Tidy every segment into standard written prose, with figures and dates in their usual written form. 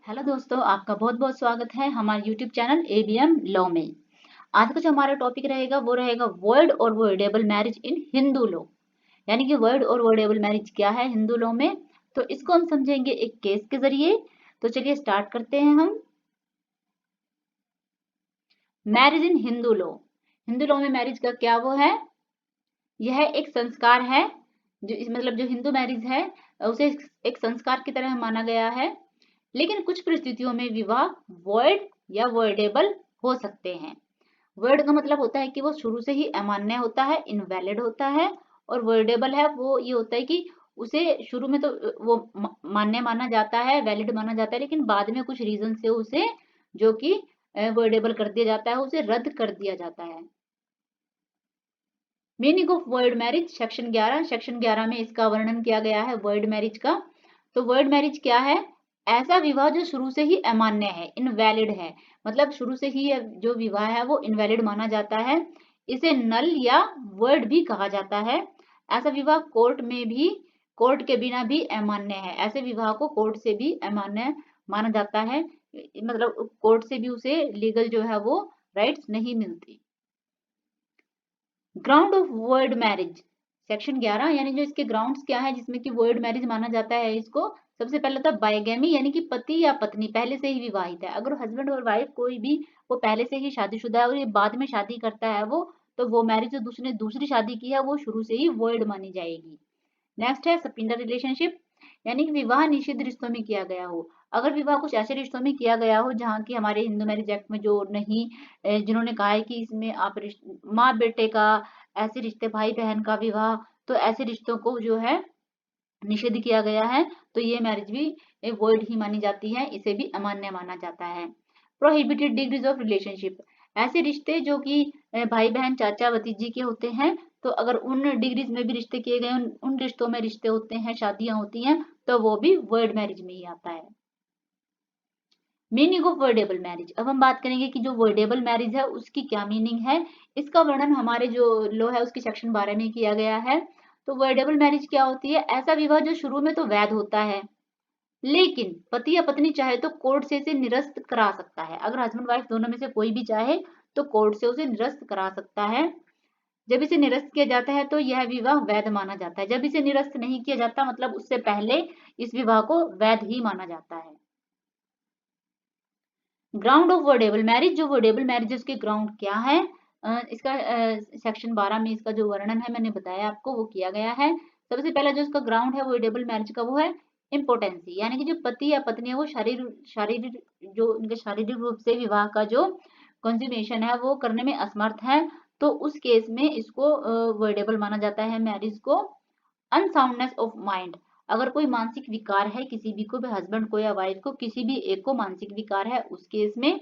Hello दोस्तों, आपका बहुत बहुत स्वागत है हमारे यूट्यूब चैनल एबीएम लॉ में। आज का जो हमारा टॉपिक रहेगा वो रहेगा वर्ड और voidable marriage in Hindu law. यानी कि वर्ड और वर्डेबल मैरिज क्या है हिंदू लॉ में, तो इसको हम समझेंगे एक केस के जरिए। तो चलिए स्टार्ट करते हैं हम। Marriage in Hindu law. Hindu law में मैरिज का क्या वो है, यह एक संस्कार है। मतलब जो हिंदू मैरिज है उसे एक संस्कार की तरह माना गया है। लेकिन कुछ परिस्थितियों में विवाह वॉइड या वर्डेबल हो सकते हैं। वर्ड का मतलब होता है कि वो शुरू से ही अमान्य होता है, इनवैलिड होता है। और वर्डेबल है वो ये होता है कि उसे शुरू में तो वो मान्य माना जाता है, वैलिड माना जाता है, लेकिन बाद में कुछ रीजन से उसे जो कि वर्डेबल कर दिया जाता है, उसे रद्द कर दिया जाता है। Meaning of word marriage section 11 में इसका वर्णन किया गया है वर्ड मैरिज का। तो वर्ड मैरिज क्या है, ऐसा विवाह जो शुरू से ही अमान्य है, इनवैलिड है। मतलब शुरू से ही जो विवाह है वो इनवैलिड माना जाता है। इसे नल या वर्ड भी कहा जाता है। ऐसा विवाह कोर्ट के बिना भी अमान्य है। ऐसे विवाह को कोर्ट से भी अमान्य माना जाता है। मतलब कोर्ट से भी उसे लीगल जो है वो राइट्स नहीं मिलती। Ground of word marriage section 11 यानी जो इसके ग्राउंड्स क्या है जिसमें कि वर्ड मैरिज माना जाता है इसको। सबसे पहले था बाइगेमी, यानी कि पति या पत्नी पहले से ही विवाहित है। अगर हस्बैंड और वाइफ कोई भी वो पहले से ही शादीशुदा है और ये बाद में शादी करता है वो, तो वो मैरिज जो दूसरी दूसरी शादी की है वो शुरू से ही वर्ड मानी जाएगी। नेक्स्ट है सपिंडर रिलेशनशिप, यानी कि विवाह निषिद्ध रिश्तों में किया गया हो। अगर विवाह कुछ ऐसे रिश्तों में किया गया हो जहाँ की हमारे हिंदू मैरिज एक्ट में जो नहीं, जिन्होंने कहा है कि इसमें आप माँ बेटे का, ऐसे रिश्ते भाई बहन का विवाह, तो ऐसे रिश्तों को जो है निषिद्ध किया गया है, तो ये मैरिज भी वॉइड ही मानी जाती है, इसे भी अमान्य माना जाता है। प्रोहिबिटेड डिग्रीज ऑफ रिलेशनशिप, ऐसे रिश्ते जो कि भाई बहन चाचा भतीजी के होते हैं, तो अगर उन डिग्रीज में भी रिश्ते किए गए, उन रिश्तों में रिश्ते होते हैं, शादियां होती हैं, तो वो भी वर्ड मैरिज में ही आता है। मीनिंग ऑफ वर्डेबल मैरिज, अब हम बात करेंगे कि जो वर्डेबल मैरिज है उसकी क्या मीनिंग है। इसका वर्णन हमारे जो लॉ है उसकी सेक्शन 12 में किया गया है। तो वर्डेबल मैरिज क्या होती है, ऐसा विवाह जो शुरू में तो वैध होता है, लेकिन पति या पत्नी चाहे तो कोर्ट से इसे निरस्त करा सकता है। अगर हस्बैंड वाइफ दोनों में से कोई भी चाहे तो कोर्ट से उसे निरस्त करा सकता है। जब इसे निरस्त किया जाता है तो यह विवाह वैध माना जाता है। जब इसे निरस्त नहीं किया जाता, मतलब उससे पहले, इस विवाह को वैध ही माना जाता है। ग्राउंड ऑफ वर्डेबल मैरिज, जो वर्डेबल मैरिज है उसके ग्राउंड क्या है, इसका सेक्शन 12 में इसका जो वर्णन है मैंने बताया आपको वो किया गया है। सबसे पहला जो इसका ग्राउंड है वर्डेबल मैरिज का वो है इम्पोर्टेंसी, यानी कि जो पति या पत्नी है वो शारीरिक जो उनके शारीरिक रूप से विवाह का जो कंज्यूमेशन है वो करने में असमर्थ है, तो उस केस में इसको वर्डेबल माना जाता है मैरिज को। अनसाउंडनेस ऑफ माइंड, अगर कोई मानसिक विकार है किसी भी को भी, हस्बैंड को या वाइफ को, किसी भी एक को मानसिक विकार है उस केस में।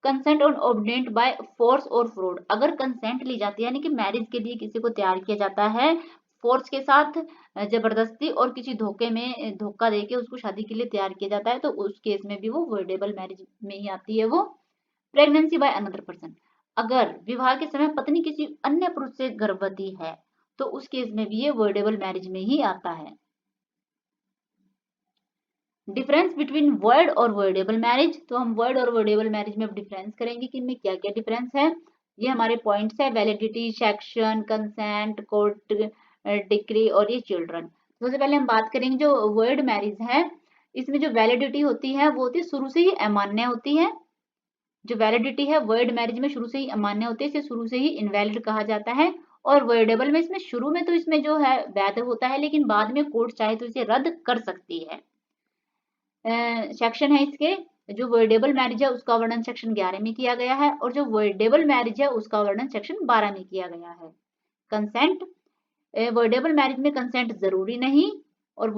Consent on obtained by force और फ्रॉड, अगर कंसेंट ली जाती है यानी कि मैरिज के लिए किसी को तैयार किया जाता है फोर्स के साथ, जबरदस्ती और किसी धोखे में धोखा देके उसको शादी के लिए तैयार किया जाता है, तो उस केस में भी वो वर्डेबल मैरिज में ही आती है वो। प्रेगनेंसी बाय अनदर पर्सन, अगर विवाह के समय पत्नी किसी अन्य पुरुष से गर्भवती है तो उस केस में भी ये वर्डेबल मैरिज में ही आता है। डिफरेंस बिटवीन वर्ड और वर्डेबल मैरिज, तो हम वर्ड और वर्डेबल मैरिज में अब डिफरेंस करेंगे कि इनमें क्या क्या डिफरेंस है। ये हमारे पॉइंट्स है, validity, section, consent, court decree और ये चिल्ड्रन। सबसे पहले हम बात करेंगे जो वर्ड मैरिज है, इसमें जो वैलिडिटी होती है वो होती है शुरू से ही अमान्य होती है। जो वैलिडिटी है वर्ड मैरिज में शुरू से ही अमान्य होती है, इसे शुरू से ही इनवैलिड कहा जाता है। और वर्डेबल में इसमें शुरू में तो इसमें जो है वैध होता है, लेकिन बाद में कोर्ट चाहे तो इसे रद्द कर सकती है। सेक्शन है इसके, जो वर्डेबल मैरिज है उसका वर्णन सेक्शन 11 में किया गया है, और जो वर्डेबल मैरिज है उसका वर्णन सेक्शन 12 में किया गया है। कंसेंट, वर्डेबल मैरिज में कंसेंट जरूरी नहीं, और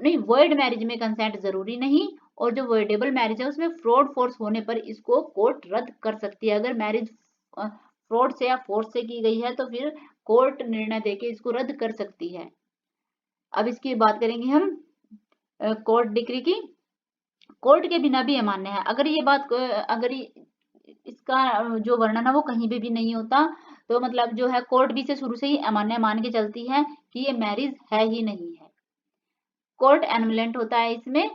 नहीं, वर्ड मैरिज में कंसेंट जरूरी नहीं, और जो वर्डेबल मैरिज है उसमें फ्रॉड फोर्स होने पर इसको कोर्ट रद्द कर सकती है। अगर मैरिज फ्रॉड से या फोर्स से की गई है तो फिर कोर्ट निर्णय देके इसको रद्द कर सकती है। अब इसकी बात करेंगे हम कोर्ट डिक्री की। कोर्ट के बिना भी अमान्य है, अगर ये बात अगर इसका जो वर्णन है वो कहीं पे भी नहीं होता, तो मतलब जो है कोर्ट भी से शुरू से ही अमान्य मान के चलती है कि ये मैरिज है ही नहीं है। कोर्ट एनुलेंट होता है इसमें,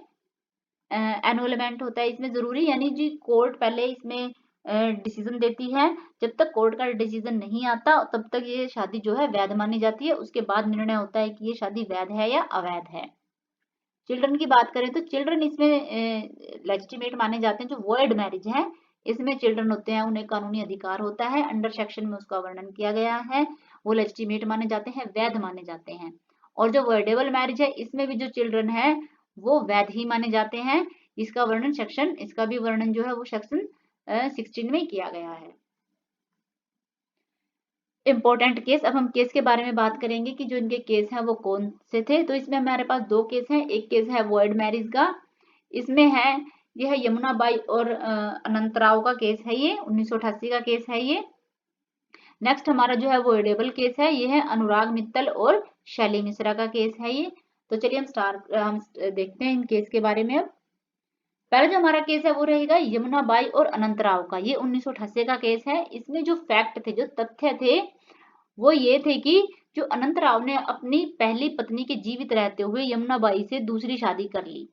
एनुअलमेंट होता है इसमें जरूरी, यानी जी कोर्ट पहले इसमें डिसीजन देती है। जब तक कोर्ट का डिसीजन नहीं आता तब तक ये शादी जो है वैध मानी जाती है। उसके बाद निर्णय होता है कि ये शादी वैध है या अवैध है। चिल्ड्रन की बात करें तो चिल्ड्रन इसमें लेजिटिमेट माने जाते हैं। जो वर्ल्ड मैरिज है इसमें चिल्ड्रन होते हैं, उन्हें कानूनी अधिकार होता है, अंडर सेक्शन में उसका वर्णन किया गया है। वो लेजिटिमेट माने जाते हैं, वैध माने जाते हैं। और जो वर्डेबल मैरिज है इसमें भी जो चिल्ड्रन है वो वैध ही माने जाते हैं। इसका वर्णन सेक्शन, इसका भी वर्णन जो है वो सेक्शन 16 में किया गया है। इम्पोर्टेंट केस, अब हम केस के बारे में बात करेंगे कि जो इनके केस हैं वो कौन से थे। तो इसमें हमारे पास दो केस हैं। एक केस है वर्ल्ड मैरिज का, इसमें है यह यमुनाबाई और अनंतराव का केस है, ये 1988 का केस है ये। नेक्स्ट हमारा जो है वो वर्डेबल केस है, ये है अनुराग मित्तल और शैली मिश्रा का केस है ये। तो चलिए हम देखते हैं इन केस के बारे में। अब पहला जो हमारा केस है वो रहेगा यमुनाबाई और अनंतराव का, ये 1988 का केस है। इसमें जो फैक्ट थे, जो तथ्य थे वो ये थे कि जो अनंतराव ने अपनी पहली पत्नी के जीवित रहते हुए यमुनाबाई से दूसरी शादी कर ली।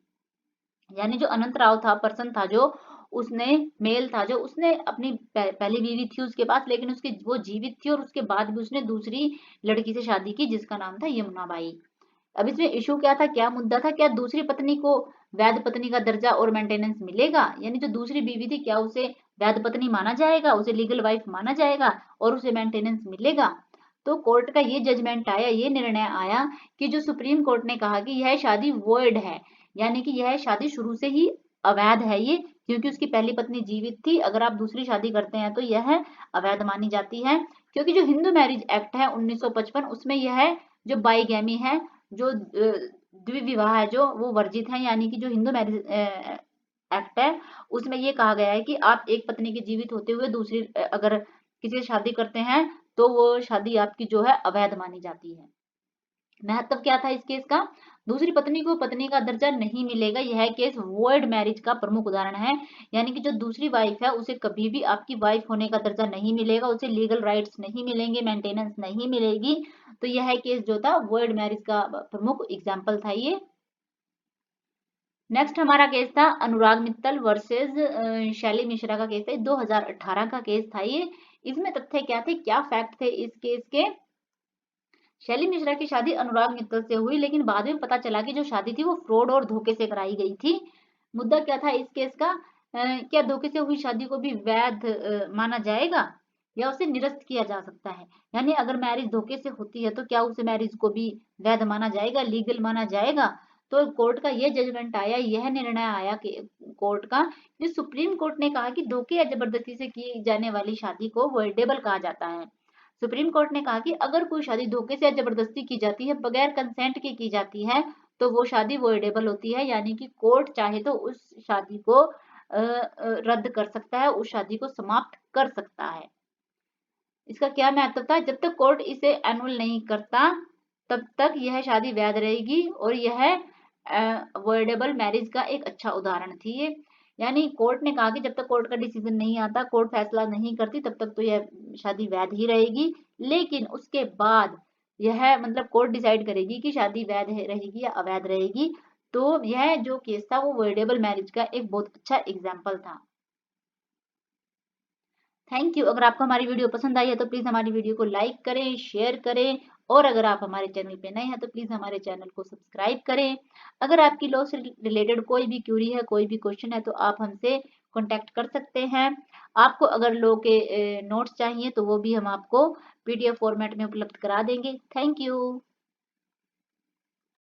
यानी जो अनंतराव था, पर्सन था, जो उसने मेल था, जो उसने अपनी पहली बीवी थी उसके पास, लेकिन उसकी वो जीवित थी और उसके बाद भी उसने दूसरी लड़की से शादी की जिसका नाम था यमुनाबाई। अब इसमें इशू क्या था, क्या मुद्दा था, क्या दूसरी पत्नी को वैध पत्नी का दर्जा और मेंटेनेंस मिलेगा? यानी जो दूसरी बीवी थी क्या उसे वैध पत्नी माना जाएगा, उसे लीगल वाइफ माना जाएगा और उसे मेंटेनेंस मिलेगा? तो कोर्ट का ये जजमेंट आया, ये निर्णय आया कि जो सुप्रीम कोर्ट ने कहा कि यह शादी वॉइड है, यानी कि यह शादी शुरू से ही अवैध है ये, क्योंकि उसकी पहली पत्नी जीवित थी। अगर आप दूसरी शादी करते हैं तो यह अवैध मानी जाती है। क्योंकि जो हिंदू मैरिज एक्ट है 1955, उसमें यह जो बाईगैमी है, जो द्विविवाह है, जो वो वर्जित है। यानी कि जो हिंदू मैरिज एक्ट है उसमें ये कहा गया है कि आप एक पत्नी के जीवित होते हुए दूसरी अगर किसी से शादी करते हैं तो वो शादी आपकी जो है अवैध मानी जाती है। महत्व क्या था इस केस का? दूसरी पत्नी को पत्नी का दर्जा नहीं मिलेगा, यह केस वॉइड मैरिज का प्रमुख उदाहरण है। यानी कि जो दूसरी वाइफ है उसे कभी भी आपकी वाइफ होने का दर्जा नहीं मिलेगा, उसे लीगल राइट्स नहीं मिलेंगे, मेंटेनेंस नहीं मिलेगी। तो यह केस जो था वॉइड मैरिज का प्रमुख एग्जाम्पल था ये। नेक्स्ट हमारा केस था अनुराग मित्तल वर्सेस शैली मिश्रा का केस था, 2018 का केस था ये। इसमें तथ्य क्या थे, क्या फैक्ट थे इस केस के? शैली मिश्रा की शादी अनुराग मित्तल से हुई, लेकिन बाद में पता चला कि जो शादी थी वो फ्रॉड और धोखे से कराई गई थी। मुद्दा क्या था इस केस का? क्या धोखे से हुई शादी को भी वैध माना जाएगा या उसे निरस्त किया जा सकता है? यानी अगर मैरिज धोखे से होती है तो क्या उस मैरिज को भी वैध माना जाएगा, लीगल माना जाएगा? तो कोर्ट का यह जजमेंट आया, यह निर्णय आया कि कोर्ट का, जो सुप्रीम कोर्ट ने कहा कि धोखे या जबरदस्ती से की जाने वाली शादी को वॉइडेबल कहा जाता है। सुप्रीम कोर्ट ने कहा कि अगर कोई शादी धोखे से या जबरदस्ती की जाती है, बगैर कंसेंट के की जाती है, तो वो शादी वॉइडेबल होती है। यानी कि कोर्ट चाहे तो उस शादी को रद्द कर सकता है, उस शादी को समाप्त कर सकता है। इसका क्या महत्व था? जब तक कोर्ट इसे एनुअल नहीं करता तब तक यह शादी वैध रहेगी और यह वॉइडेबल मैरिज का एक अच्छा उदाहरण थी ये। यानी कोर्ट ने कहा कि जब तक कोर्ट का डिसीजन नहीं आता, कोर्ट फैसला नहीं करती, तब तक तो यह शादी वैध ही रहेगी। लेकिन उसके बाद यह मतलब कोर्ट डिसाइड करेगी कि शादी वैध रहेगी या अवैध रहेगी। तो यह जो केस था वो वॉइडेबल मैरिज का एक बहुत अच्छा एग्जाम्पल था। Thank you. अगर आपको हमारी वीडियो पसंद आई है तो प्लीज़ हमारी वीडियो को लाइक करें, शेयर करें, और अगर आप हमारे चैनल पे नए हैं तो प्लीज़ हमारे चैनल को सब्सक्राइब करें। अगर आपकी लॉ से रिलेटेड कोई भी क्यूरी है, कोई भी क्वेश्चन है, तो आप हमसे कॉन्टैक्ट कर सकते हैं। आपको अगर लॉ के नोट्स चाहिए तो वो भी हम आपको PDF फॉर्मेट में उपलब्ध करा देंगे। Thank you.